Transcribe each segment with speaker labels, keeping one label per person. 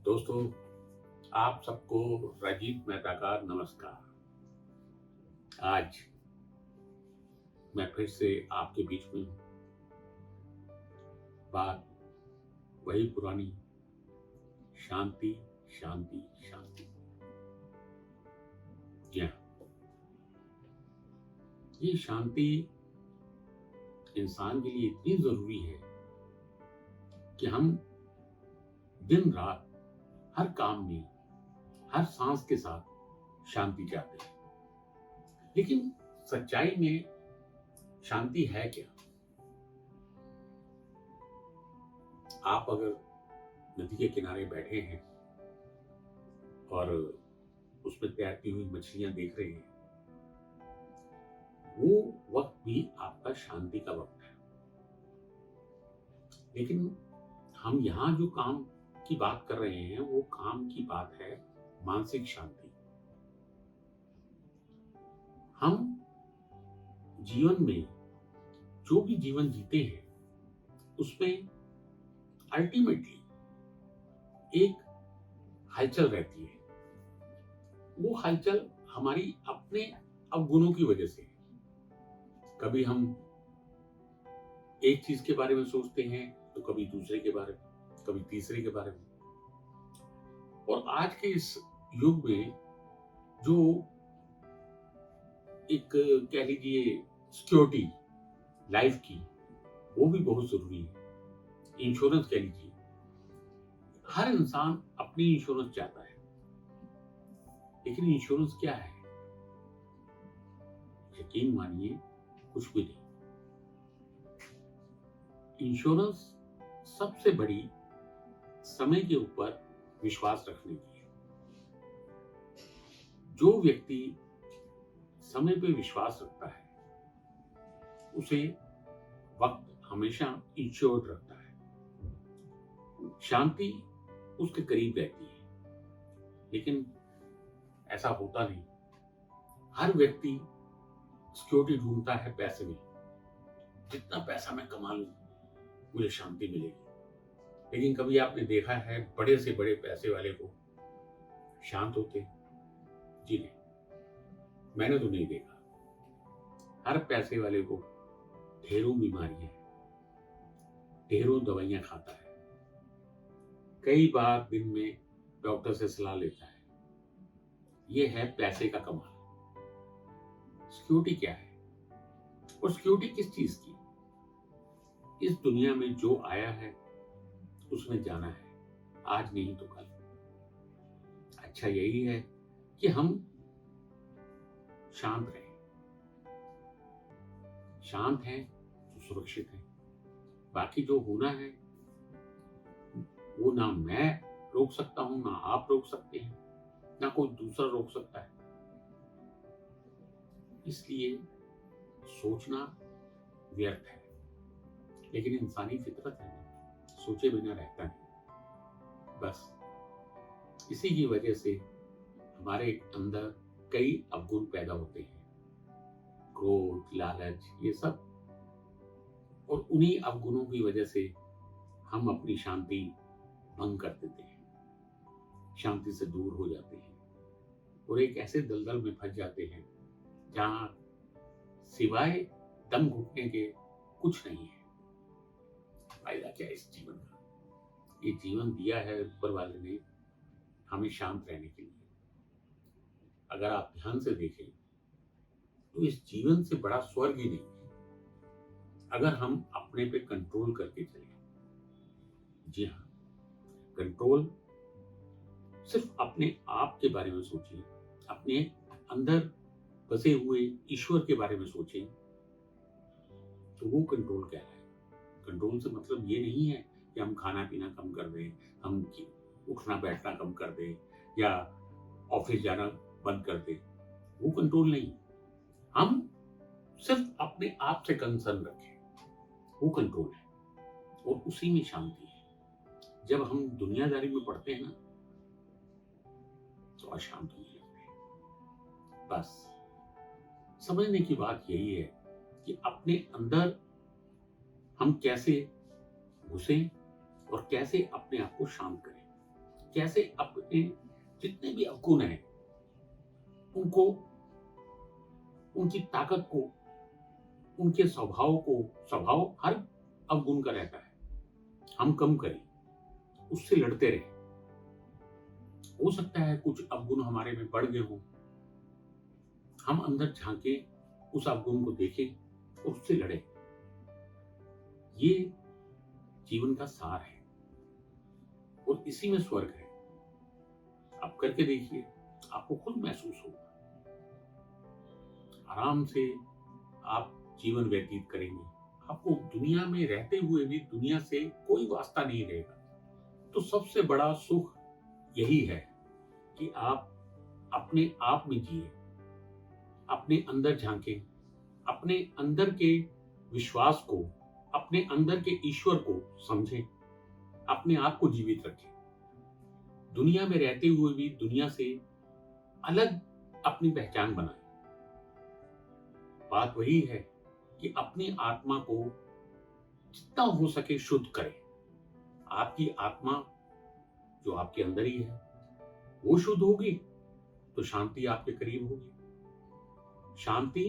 Speaker 1: दोस्तों, आप सबको राजीव मेहता का नमस्कार। आज मैं फिर से आपके बीच में हूँ। बात वही पुरानी, शांति, शांति, शांति। जी हाँ, ये शांति इंसान के लिए इतनी जरूरी है कि हम दिन रात हर काम में, हर सांस के साथ शांति चाहते हैं। लेकिन सच्चाई में शांति है क्या? आप अगर नदी के किनारे बैठे हैं और उसमें तैरती हुई मछलियां देख रहे हैं, वो वक्त भी आपका शांति का वक्त है। लेकिन हम यहाँ जो काम की बात कर रहे हैं, वो काम की बात है मानसिक शांति। हम जीवन में जो भी जीवन जीते हैं, उसमें अल्टीमेटली एक हलचल रहती है। वो हलचल हमारी अपने अवगुणों की वजह से है। कभी हम एक चीज के बारे में सोचते हैं, तो कभी दूसरे के बारे में, कभी तीसरे के बारे में। और आज के इस युग में जो एक कह लीजिए सिक्योरिटी लाइफ की, वो भी बहुत जरूरी है। इंश्योरेंस कह लीजिए, हर इंसान अपनी इंश्योरेंस चाहता है। लेकिन इंश्योरेंस क्या है? यकीन मानिए, कुछ भी नहीं। इंश्योरेंस सबसे बड़ी समय के ऊपर विश्वास रखने की है। जो व्यक्ति समय पे विश्वास रखता है, उसे वक्त हमेशा इंश्योर्ड रखता है। शांति उसके करीब रहती है। लेकिन ऐसा होता नहीं। हर व्यक्ति सिक्योरिटी ढूंढता है पैसे में। जितना पैसा मैं कमा लूं, मुझे शांति मिलेगी। लेकिन कभी आपने देखा है बड़े से बड़े पैसे वाले को शांत होते? जी नहीं, मैंने तो नहीं देखा। हर पैसे वाले को ढेरों बीमारियां हैं, ढेरों दवाइयां खाता है, कई बार दिन में डॉक्टर से सलाह लेता है। यह है पैसे का कमाल। सिक्योरिटी क्या है? और सिक्योरिटी किस चीज की? इस दुनिया में जो आया है उसने जाना है, आज नहीं तो कल। अच्छा यही है कि हम शांत रहें। शांत हैं तो सुरक्षित हैं। बाकी जो होना है, वो ना मैं रोक सकता हूं, ना आप रोक सकते हैं, ना कोई दूसरा रोक सकता है। इसलिए सोचना व्यर्थ है। लेकिन इंसानी फितरत है, सोचे बिना रहता नहीं। बस इसी की वजह से हमारे अंदर कई अवगुण पैदा होते हैं, क्रोध, लालच, ये सब। और उन्हीं अवगुणों की वजह से हम अपनी शांति भंग कर देते हैं, शांति से दूर हो जाते हैं और एक ऐसे दलदल में फंस जाते हैं जहां सिवाय दम घुटने के कुछ नहीं है। फायदा क्या है इस जीवन का? ये जीवन दिया है ऊपर वाले ने हमें शांत रहने के लिए। अगर आप ध्यान से देखें तो इस जीवन से बड़ा स्वर्ग ही नहीं है, अगर हम अपने पे कंट्रोल करके चले। जी हाँ, कंट्रोल सिर्फ अपने आप के बारे में सोचिए, अपने अंदर बसे हुए ईश्वर के बारे में सोचें, तो वो कंट्रोल क्या है? कंट्रोल से मतलब ये नहीं है कि हम खाना पीना कम कर दें, हम उठना बैठना कम कर दें या ऑफिस जाना बंद कर दें। वो कंट्रोल नहीं। हम सिर्फ अपने आप से कंसर्न रखें, वो कंट्रोल है। और उसी में शांति है। जब हम दुनियादारी में पड़ते हैं ना, तो अशांत होने लगते हैं। बस समझने की बात यही है कि अपने अंदर हम कैसे घुसें और कैसे अपने आप को शांत करें। कैसे अपने जितने भी अवगुण हैं उनको, उनकी ताकत को, उनके स्वभाव हर अवगुण का रहता है, हम कम करें, उससे लड़ते रहें। हो सकता है कुछ अवगुण हमारे में बढ़ गए हों, हम अंदर झांके, उस अवगुण को देखें और उससे लड़ें। ये जीवन का सार है और इसी में स्वर्ग है। आप करके देखिए, आपको खुद महसूस होगा। आराम से आप जीवन व्यतीत करेंगे, आपको दुनिया में रहते हुए भी दुनिया से कोई वास्ता नहीं रहेगा। तो सबसे बड़ा सुख यही है कि आप अपने आप में जिए, अपने अंदर झांकें, अपने अंदर के विश्वास को, अपने अंदर के ईश्वर को समझें, अपने आप को जीवित रखें। दुनिया में रहते हुए भी दुनिया से अलग अपनी पहचान बनाएं। बात वही है कि अपनी आत्मा को जितना हो सके शुद्ध करें। आपकी आत्मा जो आपके अंदर ही है वो शुद्ध होगी तो शांति आपके करीब होगी। शांति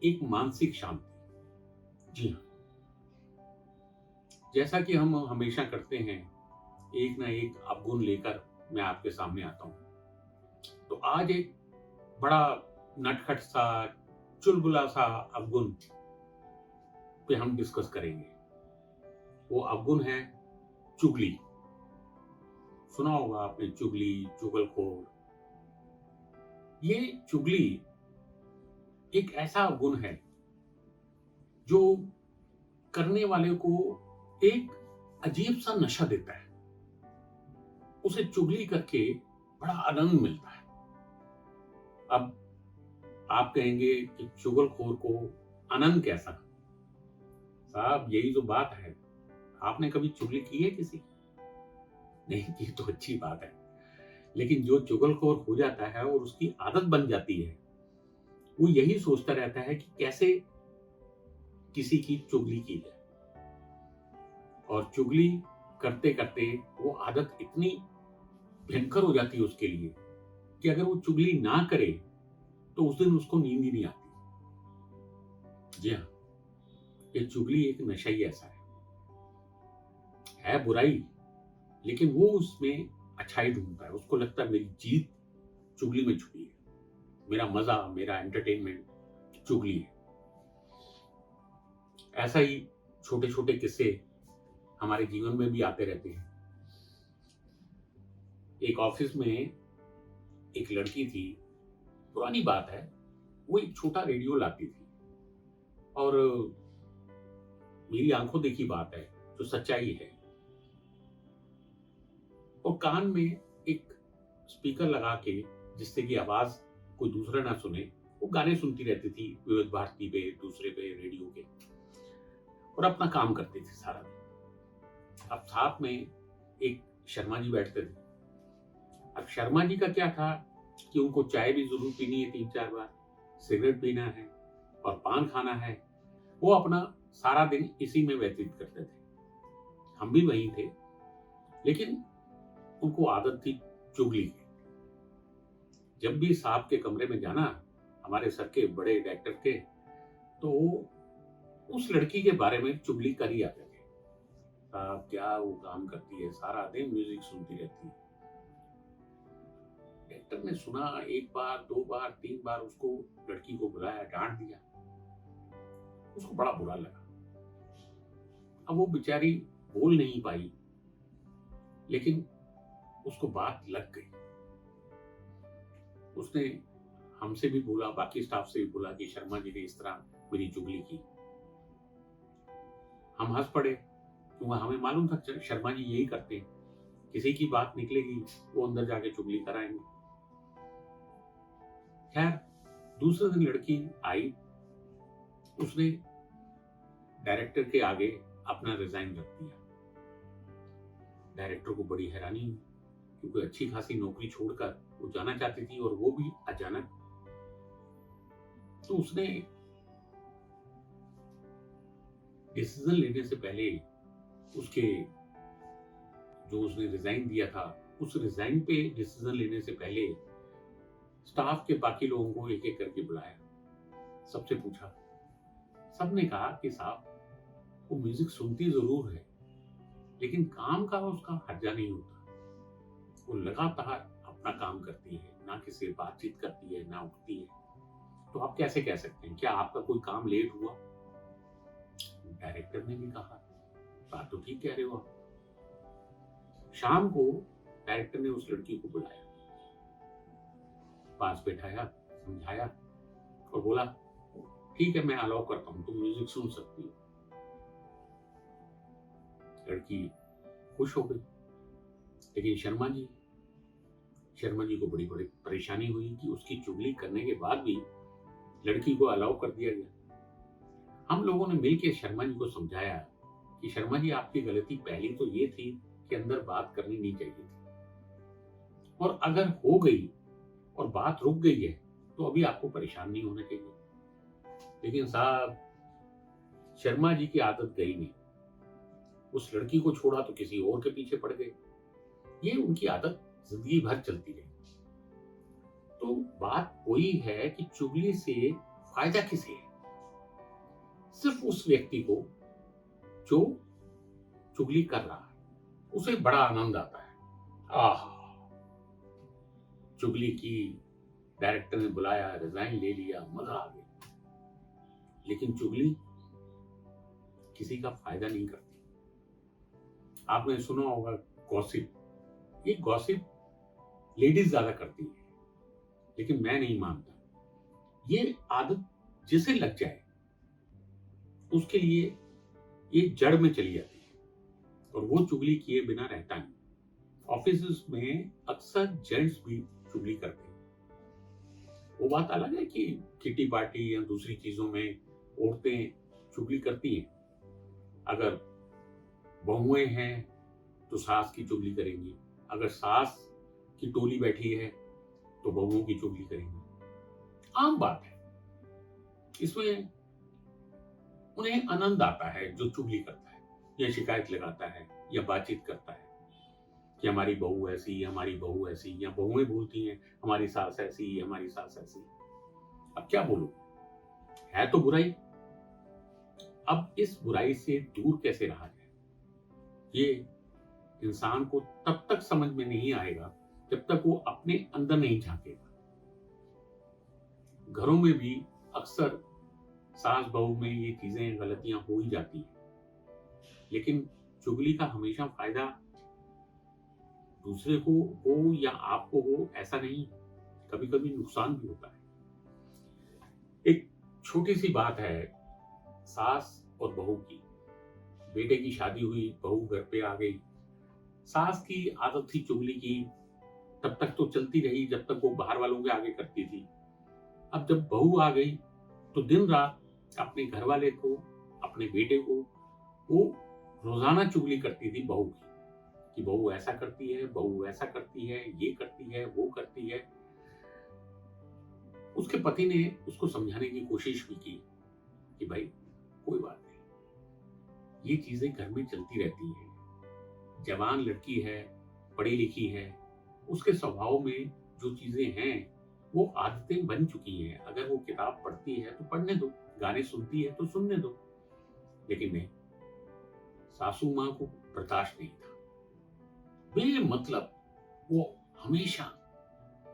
Speaker 1: एक मानसिक शांति। जी हाँ, जैसा कि हम हमेशा करते हैं, एक ना एक अवगुण लेकर मैं आपके सामने आता हूं। तो आज एक बड़ा नटखट सा, चुलबुला सा अवगुण पे हम डिस्कस करेंगे। वो अवगुण है चुगली। सुना होगा आपने चुगली, चुगलखोर। ये चुगली एक ऐसा अवगुण है जो करने वाले को एक अजीब सा नशा देता है। उसे चुगली करके बड़ा आनंद मिलता है। अब आप कहेंगे कि चुगलखोर को आनंद कैसा? साहब, यही तो बात है। आपने कभी चुगली की है किसी की? नहीं की तो अच्छी बात है, लेकिन जो चुगलखोर हो जाता है और उसकी आदत बन जाती है, वो यही सोचता रहता है कि कैसे किसी की चुगली की जाए। और चुगली करते करते वो आदत इतनी भयंकर हो जाती है उसके लिए कि अगर वो चुगली ना करे तो उस दिन उसको नींद ही नहीं आती। जी हाँ, ये चुगली एक नशा ही ऐसा है बुराई, लेकिन वो उसमें अच्छाई ढूंढता है। उसको लगता है मेरी जीत चुगली में छुपी है, मेरा मजा, मेरा एंटरटेनमेंट चुगली है। ऐसा ही छोटे छोटे किस्से हमारे जीवन में भी आते रहते हैं। एक ऑफिस में एक लड़की थी, पुरानी बात है, वो एक छोटा रेडियो लाती थी और मेरी आंखों देखी बात है, जो सच्चाई है। और कान में एक स्पीकर लगा के, जिससे कि आवाज कोई दूसरा ना सुने, वो गाने सुनती रहती थी विविध भारती पे, दूसरे पे, रेडियो के, और अपना काम करती थी सारा दिन। अब साथ में एक शर्मा जी बैठते थे। अब शर्मा जी का क्या था कि उनको चाय भी जरूर पीनी है 3-4 बार, सिगरेट पीना है और पान खाना है। वो अपना सारा दिन इसी में व्यतीत करते थे। हम भी वही थे, लेकिन उनको आदत थी चुगली की। जब भी साहब के कमरे में जाना, हमारे सर के बड़े डायरेक्टर के, तो उस लड़की के बारे में चुगली कर ही आते थे। साहब क्या वो काम करती है, सारा दिन म्यूजिक सुनती रहती है। डायरेक्टर ने सुना, 1 बार 2 बार 3 बार उसको, लड़की को बुलाया, डांट दिया। उसको बड़ा बुरा लगा। अब वो बेचारी बोल नहीं पाई, लेकिन उसको बात लग गई। उसने हमसे भी बोला, बाकी स्टाफ से भी बोला कि शर्मा जी ने इस तरह मेरी चुगली की। हम हंस पड़े, क्योंकि हमें मालूम था शर्मा जी यही करते हैं, किसी की बात निकलेगी वो अंदर जाके चुगली कराएंगे। खैर, दूसरे दिन लड़की आई, उसने डायरेक्टर के आगे अपना रिजाइन रख दिया। डायरेक्टर को बड़ी हैरानी हुई, क्योंकि अच्छी खासी नौकरी छोड़कर वो जाना चाहती थी, और वो भी अचानक। तो उसने डिसीजन लेने से पहले उसके जो उसने रिजाइन दिया था, उस रिजाइन पे डिसीजन लेने से पहले स्टाफ के बाकी लोगों को एक एक करके बुलाया, सबसे पूछा। सबने कहा कि साहब वो म्यूजिक सुनती जरूर है, लेकिन काम का उसका हर्जा नहीं होता। वो लगातार अपना काम करती है, ना किसी से बातचीत करती है, ना उठती है। तो आप कैसे कह सकते हैं, क्या आपका कोई काम लेट हुआ? डायरेक्टर ने भी कहा, बात तो ठीक कह रहे हो आप। शाम को डायरेक्टर ने उस लड़की को बुलाया, पास बैठाया, समझाया और बोला, ठीक है मैं अलाउ करता हूं, तुम म्यूजिक सुन सकती हो। लड़की खुश हो गई, लेकिन शर्मा जी को बड़ी बड़ी परेशानी हुई कि उसकी चुगली करने के बाद भी लड़की को अलाउ कर दिया गया। हम लोगों ने मिलकर शर्मा जी को समझाया कि शर्मा जी आपकी गलती पहली तो ये थी कि अंदर बात करनी नहीं चाहिए थी, और अगर हो गई और बात रुक गई है तो अभी आपको परेशान नहीं होना चाहिए। लेकिन साहब शर्मा जी की आदत गई नहीं, उस लड़की को छोड़ा तो किसी और के पीछे पड़ गए। ये उनकी आदत जिंदगी भर चलती रही। तो बात वही है कि चुगली से फायदा किसे है? सिर्फ उस व्यक्ति को जो चुगली कर रहा है, उसे बड़ा आनंद आता है। आह, चुगली की, डायरेक्टर ने बुलाया, रिजाइन ले लिया, मजा आ गया। लेकिन चुगली किसी का फायदा नहीं करती। आपने सुना होगा गॉसिप, ये गॉसिप लेडीज ज्यादा करती है, लेकिन मैं नहीं मानता। ये आदत जिसे लग जाए उसके लिए ये जड़ में चली जाती है, और वो चुगली किए बिना रहता नहीं। ऑफिस में अक्सर जेंट्स भी चुगली करते हैं। वो बात अलग है कि किटी पार्टी या दूसरी चीजों में औरतें चुगली करती हैं। अगर बहुएं हैं तो सास की चुगली करेंगी, अगर सास की टोली बैठी है तो बहुओं की चुगली करेंगी। आम बात है, इसमें उन्हें आनंद आता है जो चुगली करता है, या शिकायत लगाता है, या बातचीत करता है कि हमारी बहू ऐसी, हमारी बहू ऐसी, या बहुएं बोलती हैं हमारी सास ऐसी, हमारी सास ऐसी। अब क्या बोलूं, है तो बुराई। अब इस बुराई से दूर कैसे रहा जाए, ये इंसान को तब तक समझ में नहीं आएगा जब तक वो अपने अंदर नहीं झांकेगा। घरों में भी अक्सर सास बहू में ये चीजें, गलतियां हो ही जाती हैं, लेकिन चुगली का हमेशा फायदा दूसरे को हो या आपको हो ऐसा नहीं, कभी कभी नुकसान भी होता है। एक छोटी सी बात है, सास और बहू की। बेटे की शादी हुई, बहू घर पे आ गई। सास की आदत थी चुगली की, तब तक तो चलती रही जब तक वो बाहर वालों के आगे करती थी। अब जब बहू आ गई तो दिन रात अपने घर वाले को, अपने बेटे को वो रोजाना चुगली करती थी बहू की, कि बहू ऐसा करती है, बहू ऐसा करती है, ये करती है, वो करती है। उसके पति ने उसको समझाने की कोशिश भी की कि भाई कोई बात नहीं, ये चीजें घर में चलती रहती हैं। जवान लड़की है, पढ़ी लिखी है, उसके स्वभाव में जो चीजें हैं वो आदतें बन चुकी हैं। अगर वो किताब पढ़ती है तो पढ़ने दो, गाने सुनती है तो सुनने दो। लेकिन नहीं, सासू मां को बर्दाश्त नहीं था। बेमतलब वो हमेशा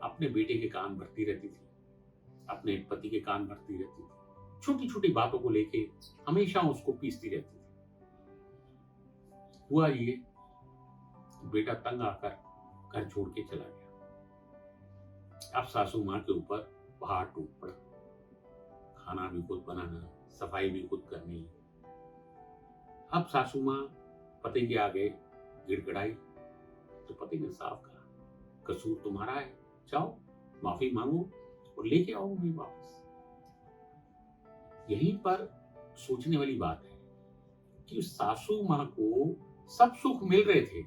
Speaker 1: अपने बेटे के कान भरती रहती थी, अपने पति के कान भरती रहती थी, छोटी छोटी बातों को लेके हमेशा उसको पीसती रहती थी। हुआ ये, बेटा तंग आकर घर छोड़ के चला गया। अब सासू मां के ऊपर पहाड़ टूट पड़ा। खाना भी खुद बनाना, सफाई भी खुद करनी। अब सासू मां पति के आगे गिड़गिड़ाई तो पति ने साफ कहा, कसूर तुम्हारा है, जाओ माफी मांगो और लेके आओ उन्हें वापस। यहीं पर सोचने वाली बात है कि सासू मां को सब सुख मिल रहे थे,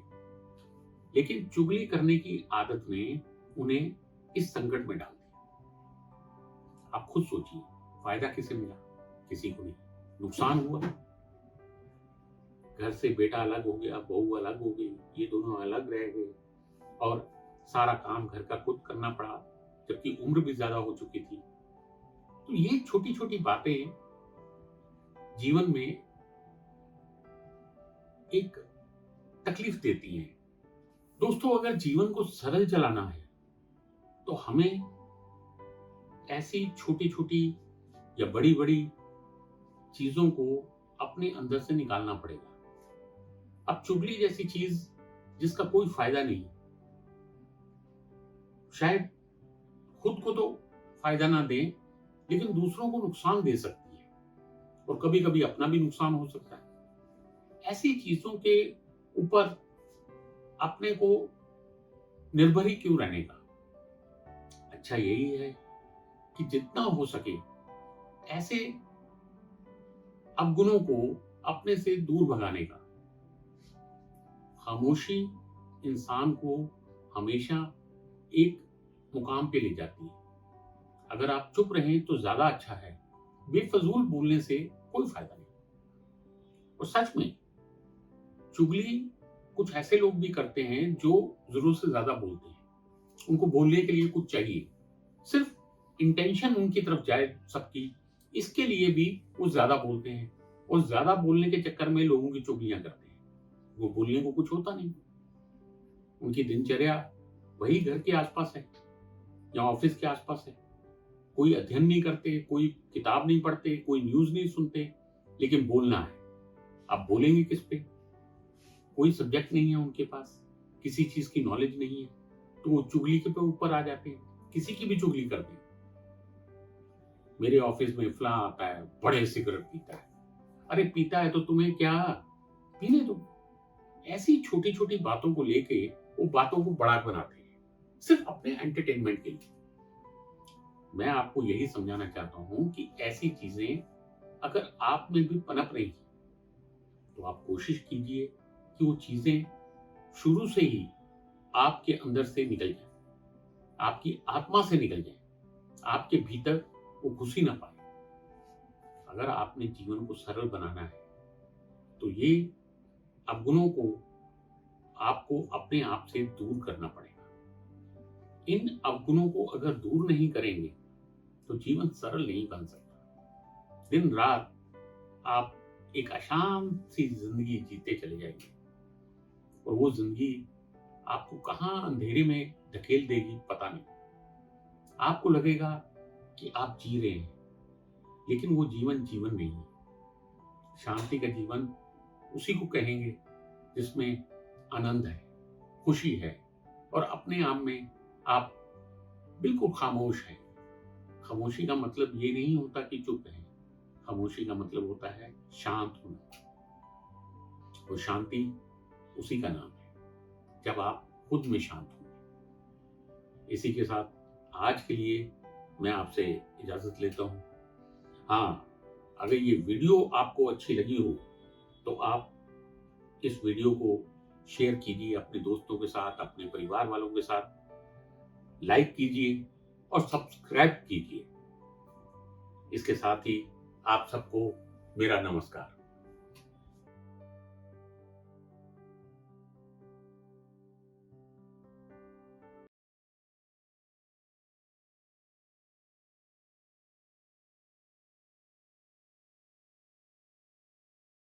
Speaker 1: लेकिन चुगली करने की आदत ने उन्हें इस संकट में डाल दिया। आप खुद सोचिए, फायदा किसे मिला? किसी को नहीं, नुकसान हुआ। घर से बेटा अलग हो गया, बहू अलग हो गई, ये दोनों अलग रह गए और सारा काम घर का खुद करना पड़ा, जबकि उम्र भी ज्यादा हो चुकी थी। तो ये छोटी छोटी बातें जीवन में एक तकलीफ देती हैं। दोस्तों, अगर जीवन को सरल चलाना है तो हमें ऐसी छोटी छोटी या बड़ी बड़ी चीजों को अपने अंदर से निकालना पड़ेगा। अब चुगली जैसी चीज जिसका कोई फायदा नहीं, शायद खुद को तो फायदा ना दे लेकिन दूसरों को नुकसान दे सकती है और कभी कभी अपना भी नुकसान हो सकता है। ऐसी चीजों के ऊपर अपने को निर्भर ही क्यों रहने का? अच्छा यही है कि जितना हो सके ऐसे अवगुणों को अपने से दूर भगाने का। खामोशी इंसान को हमेशा एक मुकाम पे ले जाती है। अगर आप चुप रहें तो ज्यादा अच्छा है, बेफजूल बोलने से कोई फायदा नहीं। और सच में चुगली कुछ ऐसे लोग भी करते हैं जो जरूरत से ज्यादा बोलते हैं। उनको बोलने के लिए कुछ चाहिए, सिर्फ इंटेंशन उनकी तरफ जाए सबकी, इसके लिए भी वो ज्यादा बोलते हैं और ज्यादा बोलने के चक्कर में लोगों की चुगलियां करते हैं। वो बोलने को कुछ होता नहीं, उनकी दिनचर्या वही घर के आसपास है या ऑफिस के आसपास है। कोई अध्ययन नहीं करते, कोई किताब नहीं पढ़ते, कोई न्यूज नहीं सुनते, लेकिन बोलना है। आप बोलेंगे किस पे? कोई सब्जेक्ट नहीं है उनके पास, किसी चीज की नॉलेज नहीं है, तो वो चुगली के पे ऊपर आ जाते हैं, किसी की भी चुगली करते हैं। मेरे ऑफिस में फला आता है, बड़े सिगरेट पीता है। अरे पीता है तो तुम्हें क्या, पीने दो। ऐसी छोटी छोटी बातों को लेके वो बातों को बड़ा बनाते हैं, सिर्फ अपने एंटरटेनमेंट के लिए। मैं आपको यही समझाना चाहता हूं कि ऐसी चीजें अगर आप में भी पनप रही तो आप कोशिश कीजिए कि वो चीजें शुरू से ही आपके अंदर से निकल जाए, आपकी आत्मा से निकल जाए, आपके भीतर वो घुसी ना पाए। अगर आपने जीवन को सरल बनाना है तो ये अवगुणों को आपको अपने आप से दूर करना पड़ेगा। इन अवगुणों को अगर दूर नहीं करेंगे तो जीवन सरल नहीं बन सकता। दिन रात आप एक अशांत सी जिंदगी जीते चले जाएंगे और वो जिंदगी आपको कहां अंधेरे में धकेल देगी पता नहीं। आपको लगेगा कि आप जी रहे हैं, लेकिन वो जीवन जीवन नहीं है। शांति का जीवन उसी को कहेंगे जिसमें आनंद है, खुशी है और अपने आप में आप बिल्कुल खामोश हैं। खामोशी का मतलब ये नहीं होता कि चुप है, खामोशी का मतलब होता है शांत होना। और शांति उसी का नाम है जब आप खुद में शांत होंगे। इसी के साथ आज के लिए मैं आपसे इजाजत लेता हूं। हाँ, अगर ये वीडियो आपको अच्छी लगी हो तो आप इस वीडियो को शेयर कीजिए अपने दोस्तों के साथ, अपने परिवार वालों के साथ, लाइक कीजिए और सब्सक्राइब कीजिए। इसके साथ ही आप सबको मेरा नमस्कार।